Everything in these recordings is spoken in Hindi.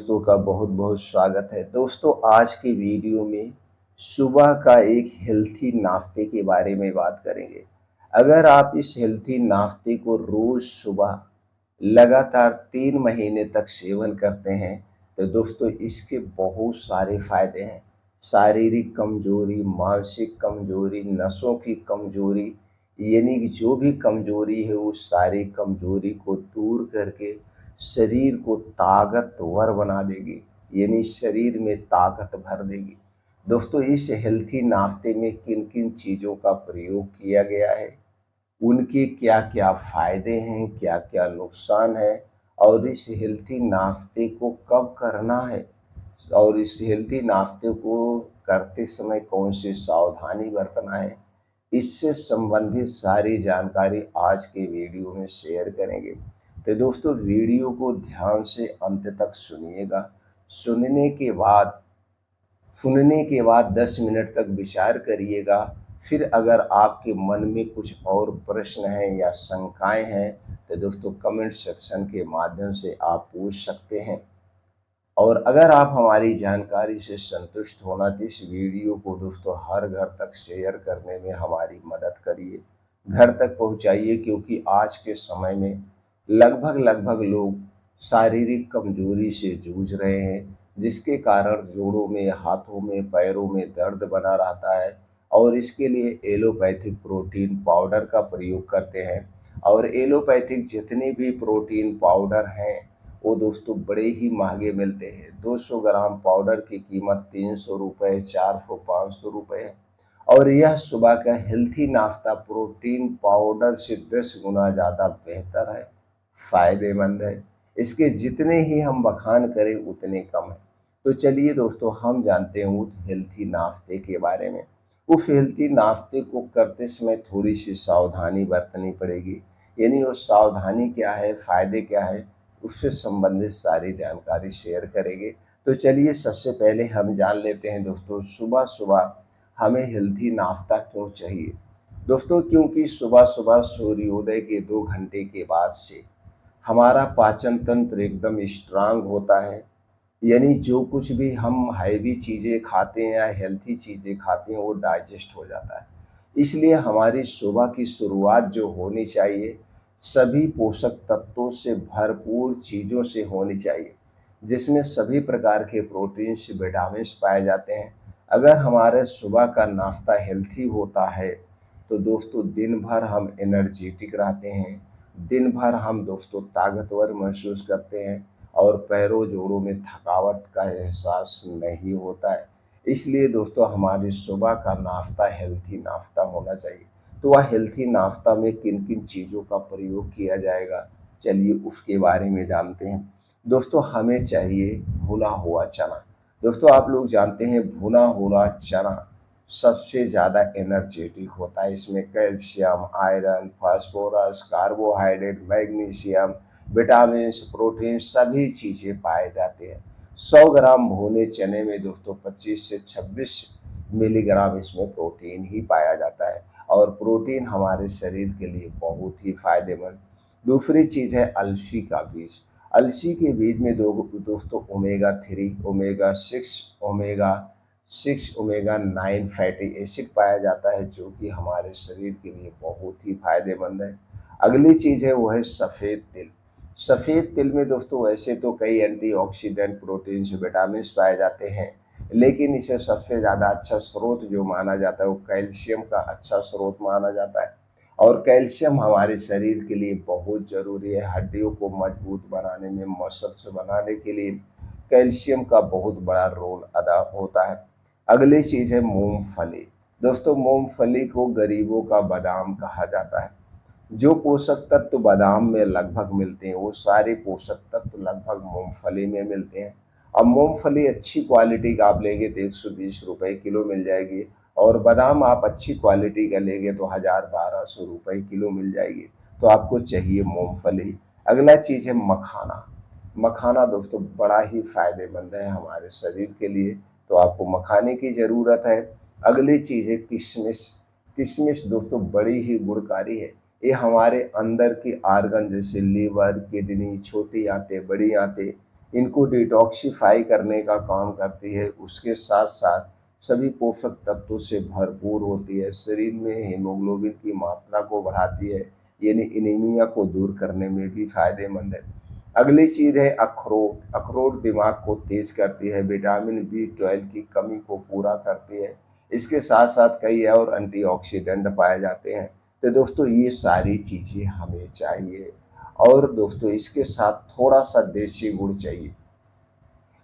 दोस्तों का बहुत बहुत स्वागत है। दोस्तों आज की वीडियो में सुबह का एक हेल्थी नाश्ते के बारे में बात करेंगे। अगर आप इस हेल्थी नाश्ते को रोज सुबह लगातार 3 महीने तक सेवन करते हैं तो दोस्तों इसके बहुत सारे फायदे हैं। शारीरिक कमजोरी, मानसिक कमजोरी, नसों की कमजोरी, यानी कि जो भी कमजोरी है उस सारी कमजोरी को दूर करके शरीर को ताकतवर बना देगी, यानी शरीर में ताकत भर देगी। दोस्तों इस हेल्थी नाश्ते में किन किन चीज़ों का प्रयोग किया गया है, उनके क्या क्या फायदे हैं, क्या क्या नुकसान है, और इस हेल्थी नाश्ते को कब करना है, और इस हेल्थी नाश्ते को करते समय कौन सी सावधानी बरतना है, इससे संबंधित सारी जानकारी आज के वीडियो में शेयर करेंगे। तो दोस्तों वीडियो को ध्यान से अंत तक सुनिएगा। सुनने के बाद सुनने के बाद 10 मिनट तक विचार करिएगा। फिर अगर आपके मन में कुछ और प्रश्न हैं या शंकाएं हैं तो दोस्तों कमेंट सेक्शन के माध्यम से आप पूछ सकते हैं। और अगर आप हमारी जानकारी से संतुष्ट होना तो इस वीडियो को दोस्तों हर घर तक शेयर करने में हमारी मदद करिए, घर तक पहुंचाइए, क्योंकि आज के समय में लगभग लगभग लोग शारीरिक कमजोरी से जूझ रहे हैं, जिसके कारण जोड़ों में, हाथों में, पैरों में दर्द बना रहता है। और इसके लिए एलोपैथिक प्रोटीन पाउडर का प्रयोग करते हैं। और एलोपैथिक जितने भी प्रोटीन पाउडर हैं वो दोस्तों बड़े ही महंगे मिलते हैं। 200 ग्राम पाउडर की कीमत 300 रुपये, 400, 500 रुपये है। और यह सुबह का हेल्थी नाश्ता प्रोटीन पाउडर से 10 गुना ज़्यादा बेहतर है, फायदेमंद है। इसके जितने ही हम बखान करें उतने कम है। तो चलिए दोस्तों हम जानते हैं उस हेल्थी नाश्ते के बारे में। उस हेल्थी नाश्ते को करते समय थोड़ी सी सावधानी बरतनी पड़ेगी, यानी वो सावधानी क्या है, फायदे क्या है, उससे संबंधित सारी जानकारी शेयर करेंगे। तो चलिए सबसे पहले हम जान लेते हैं दोस्तों सुबह सुबह हमें हेल्थी नाश्ता क्यों चाहिए। दोस्तों क्योंकि सुबह सुबह सूर्योदय के 2 घंटे के बाद से हमारा पाचन तंत्र एकदम स्ट्रांग होता है, यानी जो कुछ भी हम हैवी चीज़ें खाते हैं या हेल्थी चीज़ें खाते हैं वो डाइजेस्ट हो जाता है। इसलिए हमारी सुबह की शुरुआत जो होनी चाहिए सभी पोषक तत्वों से भरपूर चीज़ों से होनी चाहिए, जिसमें सभी प्रकार के प्रोटीन्स, विटामिन्स पाए जाते हैं। अगर हमारे सुबह का नाश्ता हेल्थी होता है तो दोस्तों दिन भर हम एनर्जेटिक रहते हैं, दिन भर हम दोस्तों ताकतवर महसूस करते हैं और पैरों जोड़ों में थकावट का एहसास नहीं होता है। इसलिए दोस्तों हमारी सुबह का नाश्ता हेल्थी नाश्ता होना चाहिए। तो वह हेल्थी नाश्ता में किन किन चीज़ों का प्रयोग किया जाएगा, चलिए उसके बारे में जानते हैं। दोस्तों हमें चाहिए भुना हुआ चना। दोस्तों आप लोग जानते हैं भुना हुआ चना सबसे ज़्यादा एनर्जेटिक होता है। इसमें calcium, iron, phosphorus, carbohydrate, magnesium, vitamins, protein सभी चीज़ें पाए जाते हैं। 100 ग्राम भुने चने में दोस्तों 25 से 26 मिलीग्राम इसमें प्रोटीन ही पाया जाता है, और प्रोटीन हमारे शरीर के लिए बहुत ही फायदेमंद। दूसरी चीज़ है अलसी का बीज। अलसी के बीज में दोस्तों omega 3, omega 6, omega 9 fatty acid पाया जाता है, जो कि हमारे शरीर के लिए बहुत ही फायदेमंद है। अगली चीज़ है वो है सफ़ेद तिल। सफ़ेद तिल में दोस्तों वैसे तो कई एंटीऑक्सीडेंट, प्रोटीन्स, विटामिन्स पाए जाते हैं, लेकिन इसे सबसे ज़्यादा अच्छा स्रोत जो माना जाता है वो कैल्शियम का अच्छा स्रोत माना जाता है। और कैल्शियम हमारे शरीर के लिए बहुत ज़रूरी है, हड्डियों को मजबूत बनाने में, मसल्स बनाने के लिए कैल्शियम का बहुत बड़ा रोल अदा होता है। अगली चीज़ है मूंगफली। दोस्तों मूंगफली को गरीबों का बादाम कहा जाता है। जो पोषक तत्व बादाम में लगभग मिलते हैं वो सारे पोषक तत्व लगभग मूंगफली में मिलते हैं। अब मूंगफली अच्छी क्वालिटी का आप लेंगे तो 120 रुपये किलो मिल जाएगी, और बादाम आप अच्छी क्वालिटी का लेंगे तो 1000-1200 रुपये किलो मिल जाएगी। तो आपको चाहिए मूंगफली। अगला चीज़ है मखाना। मखाना दोस्तों बड़ा ही फायदेमंद है हमारे शरीर के लिए, तो आपको मखाने की ज़रूरत है। अगली चीज़ है किशमिश। किशमिश दोस्तों बड़ी ही गुणकारी है। ये हमारे अंदर के आर्गन जैसे लीवर, किडनी, छोटी आंतें, बड़ी आंतें, इनको डिटॉक्सिफाई करने का काम करती है। उसके साथ साथ सभी पोषक तत्वों से भरपूर होती है। शरीर में हीमोग्लोबिन की मात्रा को बढ़ाती है, यानी एनीमिया को दूर करने में भी फायदेमंद है। अगली चीज़ है अखरोट। अखरोट दिमाग को तेज करती है, विटामिन B12 की कमी को पूरा करती है। इसके साथ साथ कई और एंटीऑक्सीडेंट पाए जाते हैं। तो दोस्तों ये सारी चीज़ें हमें चाहिए। और दोस्तों इसके साथ थोड़ा सा देसी गुड़ चाहिए।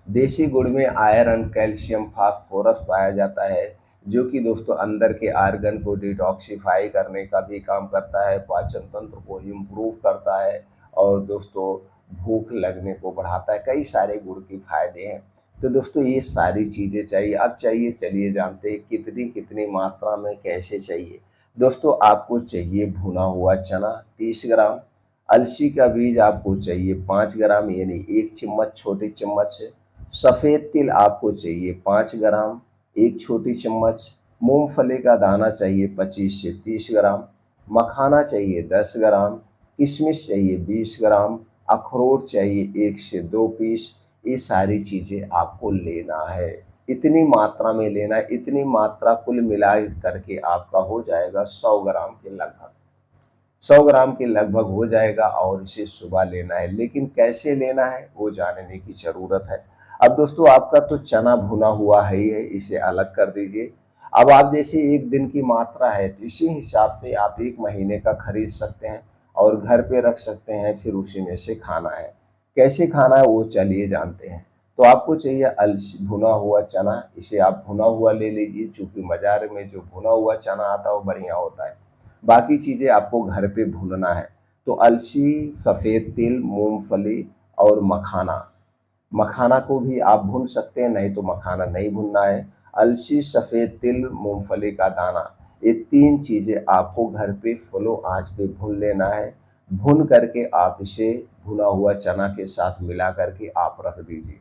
देसी गुड़ में आयरन, कैल्शियम, फास्फोरस पाया जाता है, जो कि दोस्तों अंदर के आर्गन को डिटॉक्सिफाई करने का भी काम करता है, पाचन तंत्र को इम्प्रूव करता है और दोस्तों भूख लगने को बढ़ाता है। कई सारे गुड़ के फायदे हैं। तो दोस्तों ये सारी चीज़ें चाहिए। अब चाहिए, चलिए जानते हैं कितनी कितनी मात्रा में कैसे चाहिए। दोस्तों आपको चाहिए भुना हुआ चना 30 ग्राम, अलसी का बीज आपको चाहिए 5 ग्राम, यानी 1 चम्मच छोटी चम्मच से। सफ़ेद तिल आपको चाहिए 5 ग्राम, एक छोटी चम्मच। मूंगफली का दाना चाहिए 25 से 30 ग्राम। मखाना चाहिए 10 ग्राम। किशमिश चाहिए 20 ग्राम। अखरोट चाहिए 1 से 2 पीस। ये सारी चीज़ें आपको लेना है। इतनी मात्रा में लेना है। इतनी मात्रा कुल मिला करके आपका हो जाएगा 100 ग्राम के लगभग। 100 ग्राम के लगभग हो जाएगा और इसे सुबह लेना है। लेकिन कैसे लेना है वो जानने की ज़रूरत है। अब दोस्तों आपका तो चना भुना हुआ है ही है, इसे अलग कर दीजिए। अब आप जैसे 1 दिन की मात्रा है तो इसी हिसाब से आप 1 महीने का खरीद सकते हैं और घर पे रख सकते हैं, फिर उसी में से खाना है। कैसे खाना है वो चलिए जानते हैं। तो आपको चाहिए अलसी भुना हुआ चना, इसे आप भुना हुआ ले लीजिए, चूँकि बाज़ार में जो भुना हुआ चना आता है वो बढ़िया होता है। बाकी चीज़ें आपको घर पे भूनना है। तो अलसी, सफ़ेद तिल, मूँगफली और मखाना। मखाना को भी आप भून सकते हैं, नहीं तो मखाना नहीं भूनना है। अलसी, सफ़ेद तिल, मूँगफली का दाना, ये 3 चीज़ें आपको घर पे फुलो आँच पे भून लेना है। भून करके आप इसे भुना हुआ चना के साथ मिला करके आप रख दीजिए।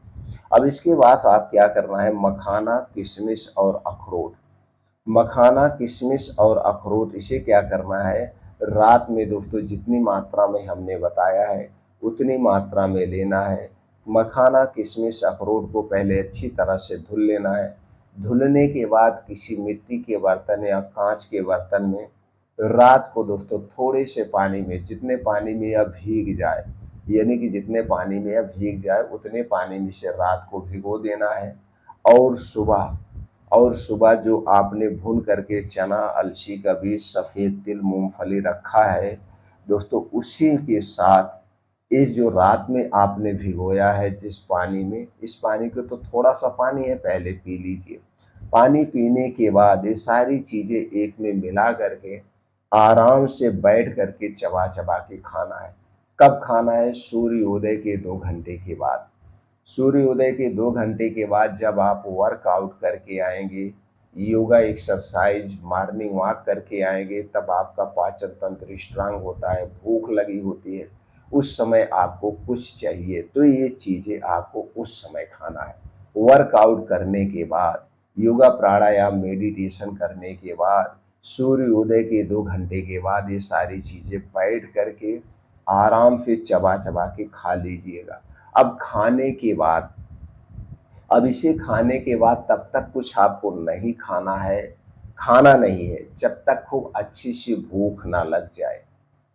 अब इसके बाद आप क्या करना है, मखाना, किशमिश और अखरोट। मखाना, किशमिश और अखरोट इसे क्या करना है, रात में दोस्तों जितनी मात्रा में हमने बताया है उतनी मात्रा में लेना है। मखाना, किशमिश, अखरोट को पहले अच्छी तरह से धुल लेना है। धुलने के बाद किसी मिट्टी के बर्तन या कांच के बर्तन में रात को दोस्तों थोड़े से पानी में, जितने पानी में यह भीग जाए, यानी कि जितने पानी में यह भीग जाए उतने पानी में से रात को भिगो देना है। और सुबह जो आपने भून करके चना, अलसी का बीज, सफ़ेद तिल, मूँगफली रखा है दोस्तों, उसी के साथ इस जो रात में आपने भिगोया है जिस पानी में, इस पानी को तो थोड़ा-सा पानी है पहले पी लीजिए। पानी पीने के बाद ये सारी चीज़ें एक में मिला करके आराम से बैठ करके चबा-चबा के खाना है। कब खाना है? सूर्योदय के 2 घंटे के बाद। सूर्योदय के 2 घंटे के बाद जब आप वर्कआउट करके आएँगे, योगा एक्सरसाइज, मॉर्निंग वॉक करके आएँगे, तब आपका पाचन तंत्र स्ट्रांग होता है, भूख लगी होती है, उस समय आपको कुछ चाहिए, तो ये चीज़ें आपको उस समय खाना है। वर्कआउट करने के बाद, योगा, प्राणायाम, मेडिटेशन करने के बाद, सूर्योदय के 2 घंटे के बाद ये सारी चीज़ें बैठ कर के आराम से चबा-चबा के खा लीजिएगा। अब खाने के बाद, अब इसे खाने के बाद तब तक कुछ आपको नहीं खाना है, खाना नहीं है, जब तक खूब अच्छी सी भूख ना लग जाए।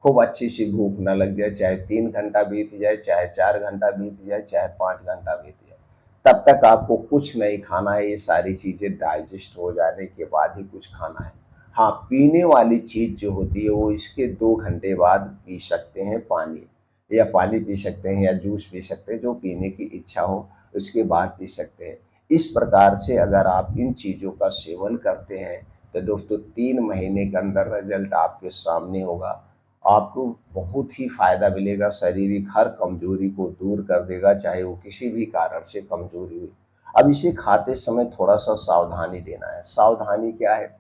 खूब अच्छी सी भूख ना लग जाए, चाहे 3 घंटा बीत जाए, चाहे 4 घंटा बीत जाए, चाहे 5 घंटा बीत जाए, तब तक आपको कुछ नहीं खाना है। ये सारी चीज़ें डाइजेस्ट हो जाने के बाद ही कुछ खाना है। हाँ, पीने वाली चीज़ जो होती है वो इसके 2 घंटे बाद पी सकते हैं पानी, या पानी पी सकते हैं या जूस पी सकते हैं, जो पीने की इच्छा हो उसके बाद पी सकते हैं। इस प्रकार से अगर आप इन चीज़ों का सेवन करते हैं तो दोस्तों 3 महीने के अंदर रिजल्ट आपके सामने होगा। आपको बहुत ही फ़ायदा मिलेगा, शारीरिक हर कमज़ोरी को दूर कर देगा, चाहे वो किसी भी कारण से कमज़ोरी हुई। अब इसे खाते समय थोड़ा-सा सावधानी देना है। सावधानी क्या है?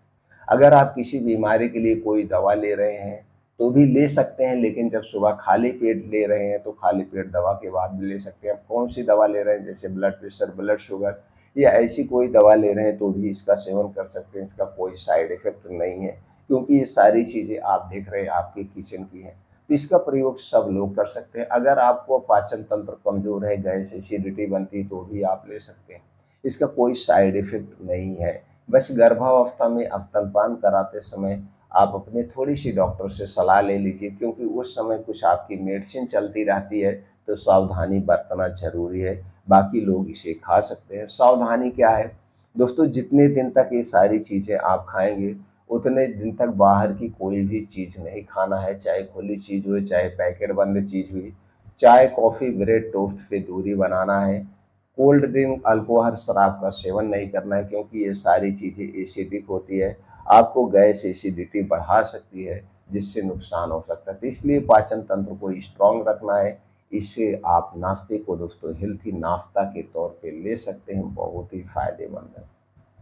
अगर आप किसी बीमारी के लिए कोई दवा ले रहे हैं, तो भी ले सकते हैं, लेकिन जब सुबह खाली पेट ले रहे हैं, तो खाली पेट दवा के बाद भी ले सकते हैं। आप कौन-सी दवा ले रहे हैं, जैसे ब्लड प्रेशर, ब्लड शुगर या ऐसी कोई दवा ले रहे हैं, तो भी इसका सेवन कर सकते हैं। इसका कोई साइड इफ़ेक्ट नहीं है, क्योंकि ये सारी चीज़ें आप देख रहे हैं आपके किचन की हैं। तो इसका प्रयोग सब लोग कर सकते हैं। अगर आपको पाचन तंत्र कमज़ोर है, गैस एसिडिटी बनती है, तो भी आप ले सकते हैं। इसका कोई साइड इफ़ेक्ट नहीं है। बस गर्भावस्था में स्तनपान कराते समय आप अपने थोड़ी-सी डॉक्टर से सलाह ले लीजिए, क्योंकि उस समय कुछ आपकी मेडिसिन चलती रहती है, तो सावधानी बरतना ज़रूरी है। बाकी लोग इसे खा सकते हैं। सावधानी क्या है? दोस्तों, जितने दिन तक ये सारी चीज़ें आप खाएँगे, उतने दिन तक बाहर की कोई भी चीज़ नहीं खाना है, चाहे खुली चीज़ हो, चाहे पैकेट बंद चीज़ हुई। चाय, कॉफ़ी, ब्रेड, टोस्ट से दूरी बनाना है। कोल्ड ड्रिंक, अल्कोहल, शराब का सेवन नहीं करना है, क्योंकि ये सारी चीज़ें एसिडिक होती है। आपको गैस एसिडिटी बढ़ा सकती है, जिससे नुकसान हो सकता है। तो इसलिए पाचन तंत्र को स्ट्रॉन्ग रखना है। इससे आप नाश्ते को दोस्तों हेल्थी नाश्ता के तौर पे ले सकते हैं, बहुत ही फ़ायदेमंद है।